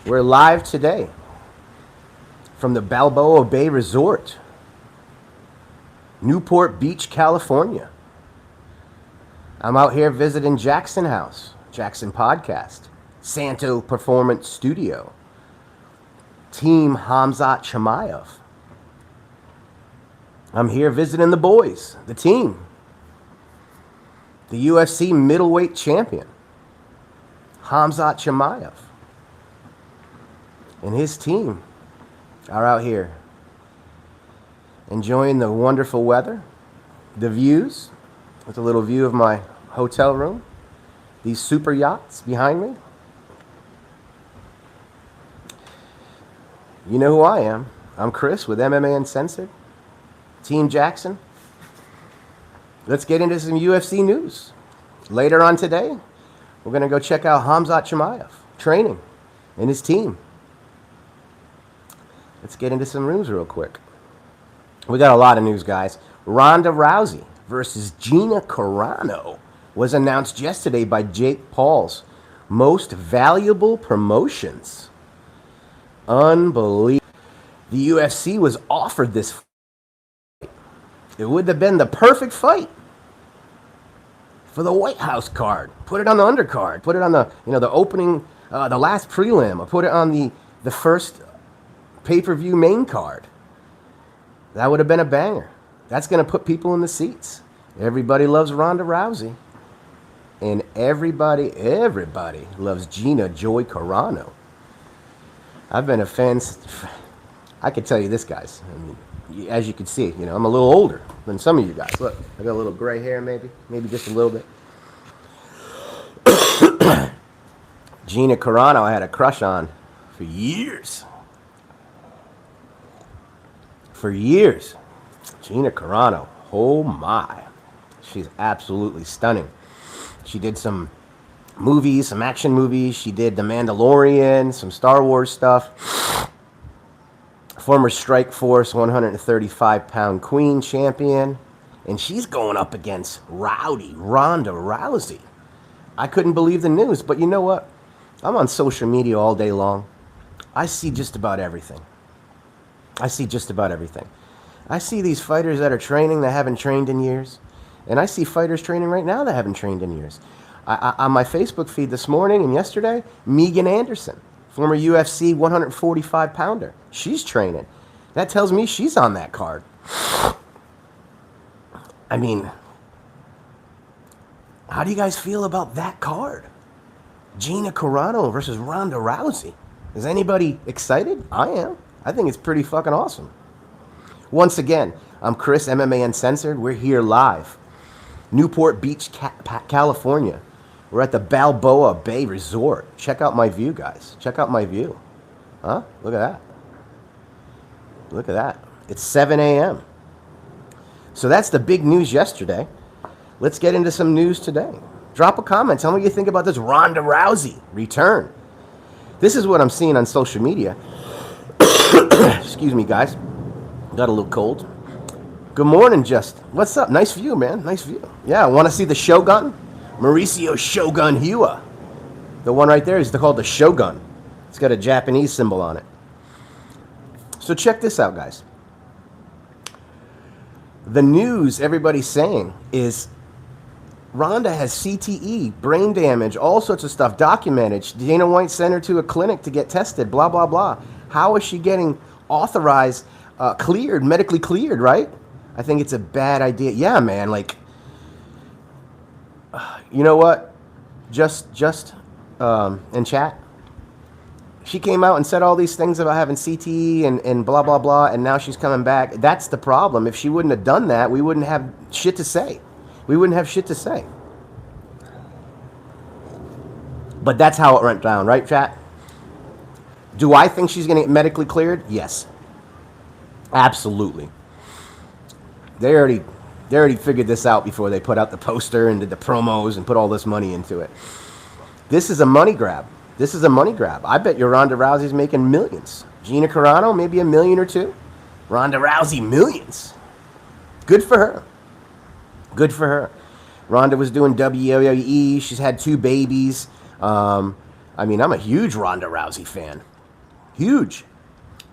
We're live today from the Balboa Bay Resort, Newport Beach, California. I'm out here visiting Jaxxon House, Jaxxon Podcast, Santo Performance Studio, Team Khamzat Chimaev. I'm here visiting the boys, the team, the UFC middleweight champion, Khamzat Chimaev, and his team are out here enjoying the wonderful weather, the views, with a little view of my hotel room, these super yachts behind me. You know who I am. I'm Chris with MMA Uncensored, Team Jaxxon. Let's get into some UFC news. Later on today, we're going to go check out Khamzat Chimaev training and his team. Let's get into some news real quick. We got a lot of news, guys. Ronda Rousey versus Gina Carano was announced yesterday by Jake Paul's Most Valuable Promotions. Unbelievable. The UFC was offered this fight. It would have been the perfect fight for the White House card. Put it on the undercard. Put it on the the opening, the last prelim. Or put it on the first pay-per-view main card. That would have been a banger. That's going to put people in the seats. Everybody loves Ronda Rousey. And everybody loves Gina Joy Carano. I've been a fan. I can tell you this, guys. I mean, as you can see, I'm a little older than some of you guys. Look, I got a little gray hair, maybe just a little bit. Gina Carano, I had a crush on for years. Gina Carano, oh my. She's absolutely stunning. She did some movies, some action movies. She did The Mandalorian, some Star Wars stuff. Former Strike Force 135-pound Queen champion. And she's going up against rowdy Ronda Rousey. I couldn't believe the news, but you know what? I'm on social media all day long. I see just about everything. I see these fighters that are training that haven't trained in years. And I see fighters training right now that haven't trained in years. On my Facebook feed this morning and yesterday, Megan Anderson, former UFC 145-pounder. She's training. That tells me she's on that card. I mean, how do you guys feel about that card? Gina Carano versus Ronda Rousey. Is anybody excited? I am. I think it's pretty fucking awesome. Once again, I'm Chris, MMA Uncensored. We're here live. Newport Beach, California. We're at the Balboa Bay Resort. Check out my view, guys. Check out my view. Huh? Look at that. It's 7 a.m. So that's the big news yesterday. Let's get into some news today. Drop a comment. Tell me what you think about this Ronda Rousey return. This is what I'm seeing on social media. Excuse me, guys. Got a little cold. Good morning, Justin. What's up? Nice view, man. Nice view. Yeah, want to see the Shogun? Mauricio Shogun Hua. The one right there is called the Shogun. It's got a Japanese symbol on it. So check this out, guys. The news everybody's saying is Ronda has CTE, brain damage, all sorts of stuff documented. Dana White sent her to a clinic to get tested, blah, blah, blah. How is she getting authorized, cleared, medically cleared, right? I think it's a bad idea. Yeah, man, like, you know what? Just in chat, she came out and said all these things about having CTE and blah, blah, blah, and now she's coming back. That's the problem. If she wouldn't have done that, we wouldn't have shit to say. But that's how it went down, right, chat? Do I think she's going to get medically cleared? Yes. Absolutely. They already figured this out before they put out the poster and did the promos and put all this money into it. This is a money grab. I bet your Ronda Rousey's making millions. Gina Carano, maybe $1 million or $2 million. Ronda Rousey, millions. Good for her. Ronda was doing WWE. She's had 2 babies. I'm a huge Ronda Rousey fan. Huge.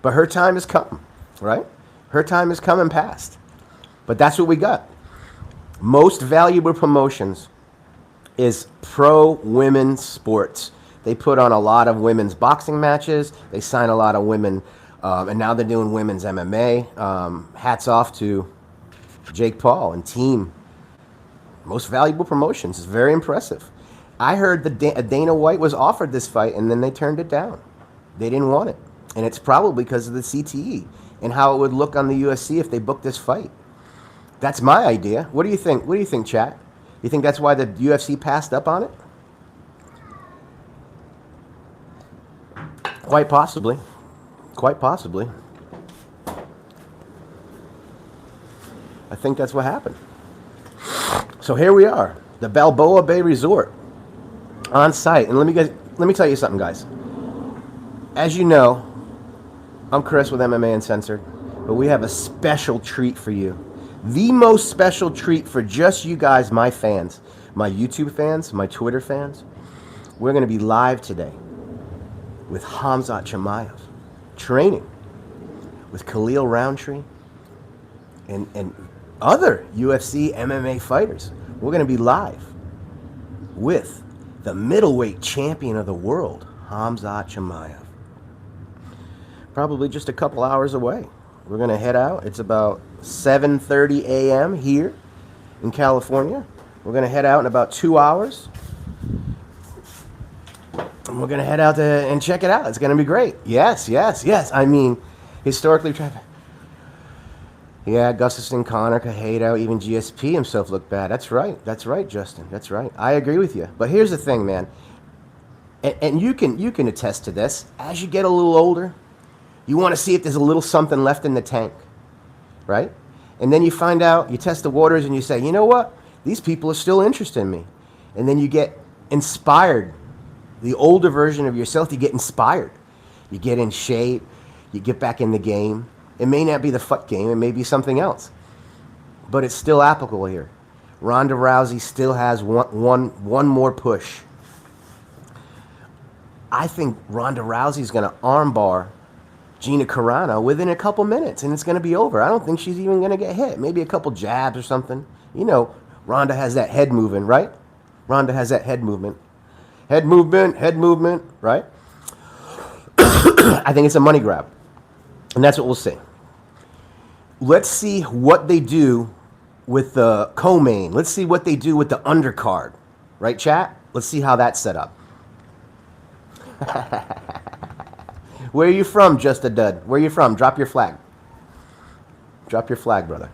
But her time has come, right? Her time has come and passed. But that's what we got. Most valuable promotions is pro women's sports. They put on a lot of women's boxing matches. They sign a lot of women, and now they're doing women's MMA. Hats off to Jake Paul and team. Most valuable promotions is very impressive. I heard that Dana White was offered this fight, and then they turned it down. They didn't want it, and it's probably because of the CTE and how it would look on the UFC if they booked this fight. That's my idea. What do you think? What do you think, chat? You think that's why the UFC passed up on it? Quite possibly. Quite possibly. I think that's what happened. So here we are, the Balboa Bay Resort, on site. And let me tell you something, guys. As you know, I'm Chris with MMA Uncensored, but we have a special treat for you. The most special treat for just you guys, my fans, my YouTube fans, my Twitter fans. We're going to be live today with Khamzat Chimaev, training with Khalil Roundtree and other UFC MMA fighters. We're going to be live with the middleweight champion of the world, Khamzat Chimaev. Probably just a couple hours away. We're going to head out. It's about 7:30 a.m. here in California. We're going to head out in about 2 hours. And we're going to head out and check it out. It's going to be great. Yes. I mean, historically, yeah, Gustafson, Connor, Cajado, even GSP himself looked bad. That's right, Justin. That's right. I agree with you. But here's the thing, man. And you can attest to this. As you get a little older, you want to see if there's a little something left in the tank, right? And then you find out, you test the waters, and you say, you know what? These people are still interested in me. And then you get inspired. The older version of yourself, you get inspired. You get in shape. You get back in the game. It may not be the FUT game. It may be something else. But it's still applicable here. Ronda Rousey still has one more push. I think Ronda Rousey's going to armbar Gina Carano within a couple minutes, and it's going to be over. I don't think she's even going to get hit. Maybe a couple jabs or something. You know, Ronda has that head movement, right? Ronda has that head movement. Head movement, right? I think it's a money grab. And that's what we'll see. Let's see what they do with the co-main. Let's see what they do with the undercard. Right, chat? Let's see how that's set up. Where are you from, Just a Dud? Where are you from? Drop your flag. Drop your flag, brother.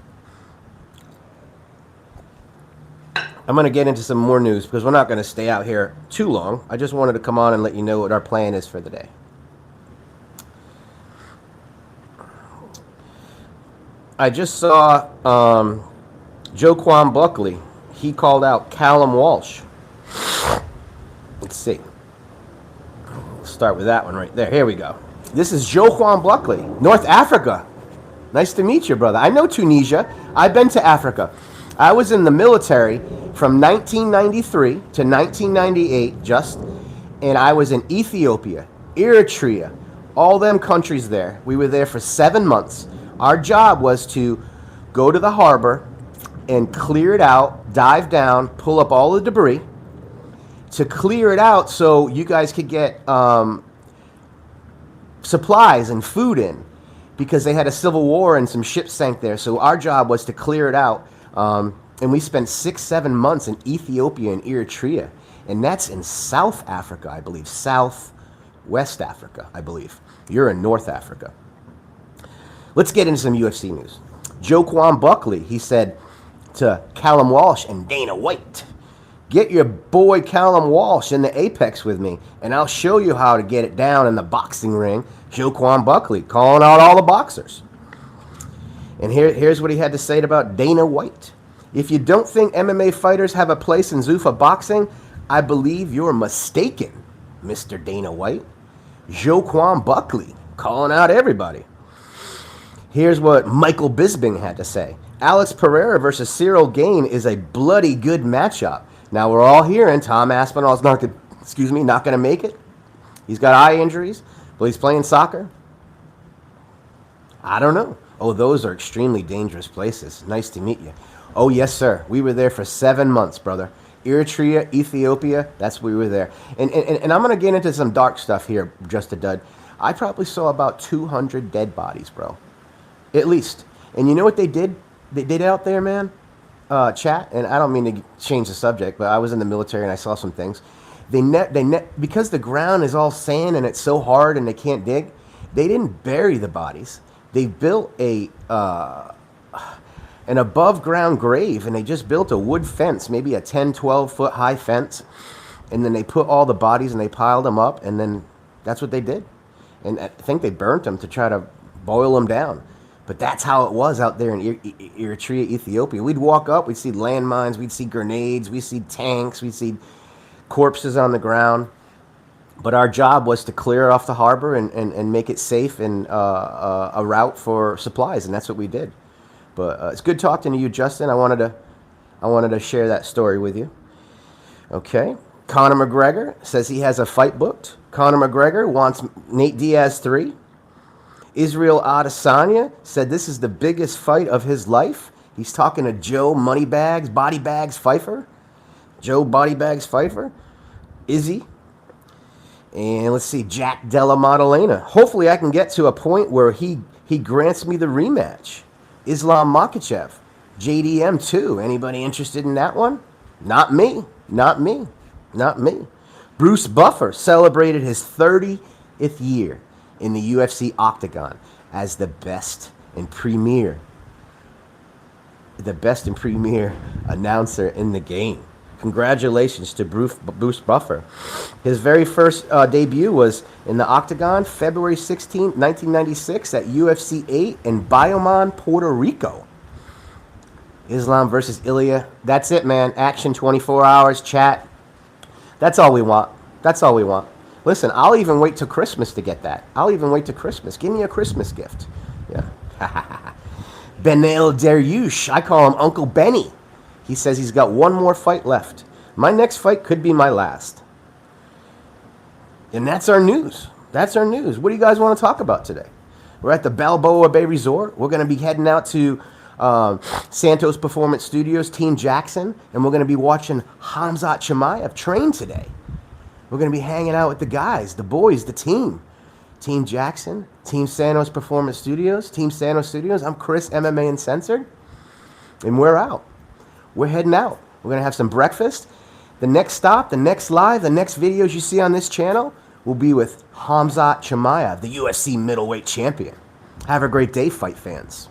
I'm going to get into some more news because we're not going to stay out here too long. I just wanted to come on and let you know what our plan is for the day. I just saw Joaquin Buckley. He called out Callum Walsh. Let's see. Let's start with that one right there. Here we go. This is Joaquin Buckley, North Africa. Nice to meet you, brother. I know Tunisia. I've been to Africa. I was in the military from 1993 to 1998, and I was in Ethiopia, Eritrea, all them countries there. We were there for 7 months. Our job was to go to the harbor and clear it out, dive down, pull up all the debris, to clear it out so you guys could get supplies and food in, because they had a civil war and some ships sank there. So our job was to clear it out. And we spent 6-7 months in Ethiopia and Eritrea. And that's in South Africa, I believe. Southwest Africa, I believe. You're in North Africa. Let's get into some UFC news. Joaquin Buckley, he said to Callum Walsh and Dana White, get your boy Callum Walsh in the Apex with me, and I'll show you how to get it down in the boxing ring. Joaquin Buckley calling out all the boxers. And here's what he had to say about Dana White. If you don't think MMA fighters have a place in Zuffa boxing, I believe you're mistaken, Mr. Dana White. Joaquin Buckley calling out everybody. Here's what Michael Bisping had to say. Alex Pereira versus Cyril Gane is a bloody good matchup. Now we're all hearing Tom Aspinall's not going to make it. He's got eye injuries. But he's playing soccer? I don't know. Oh, those are extremely dangerous places. Nice to meet you. Oh, yes, sir. We were there for 7 months, brother. Eritrea, Ethiopia, that's where we were there. And I'm going to get into some dark stuff here, just a dud. I probably saw about 200 dead bodies, bro. At least. And you know what they did? They did out there, man? Chat, and I don't mean to change the subject, but I was in the military and I saw some things. Because the ground is all sand and it's so hard and they can't dig, they didn't bury the bodies. They built an above ground grave, and they just built a wood fence, maybe a 10, 12 foot high fence. And then they put all the bodies and they piled them up, and then that's what they did. And I think they burnt them to try to boil them down. But that's how it was out there in Eritrea, Ethiopia. We'd walk up, we'd see landmines, we'd see grenades, we'd see tanks, we'd see corpses on the ground. But our job was to clear off the harbor and make it safe and a route for supplies, and that's what we did. But it's good talking to you, Justin. I wanted to share that story with you. Okay. Conor McGregor says he has a fight booked. Conor McGregor wants Nate Diaz 3. Israel Adesanya said this is the biggest fight of his life. He's talking to Joe Moneybags, Body Bags Pfeiffer. Joe Body Bags Pfeiffer. Izzy. And let's see, Jack Della Maddalena. Hopefully I can get to a point where he grants me the rematch. Islam Makhachev. JDM 2. Anybody interested in that one? Not me. Not me. Not me. Bruce Buffer celebrated his 30th year in the UFC octagon as the best and premier announcer in the game. Congratulations to Bruce Buffer. His very first debut was in the octagon February 16, 1996 at UFC 8 in Bayamon, Puerto Rico. Islam versus Ilya. That's it, man. Action 24 hours, chat. That's all we want. That's all we want. Listen, I'll even wait till Christmas to get that. I'll even wait till Christmas. Give me a Christmas gift. Yeah. Benel Deryush. I call him Uncle Benny. He says he's got one more fight left. My next fight could be my last. And that's our news. That's our news. What do you guys want to talk about today? We're at the Balboa Bay Resort. We're going to be heading out to Santo's Performance Studios, Team Jaxxon, and we're going to be watching Khamzat Chimaev train today. We're going to be hanging out with the guys, the boys, the team. Team Jaxxon, Team Santo's Performance Studios, Team Santos Studios. I'm Chris, MMA Uncensored, and we're out. We're heading out. We're going to have some breakfast. The next stop, the next live, the next videos you see on this channel will be with Khamzat Chimaev, the UFC middleweight champion. Have a great day, fight fans.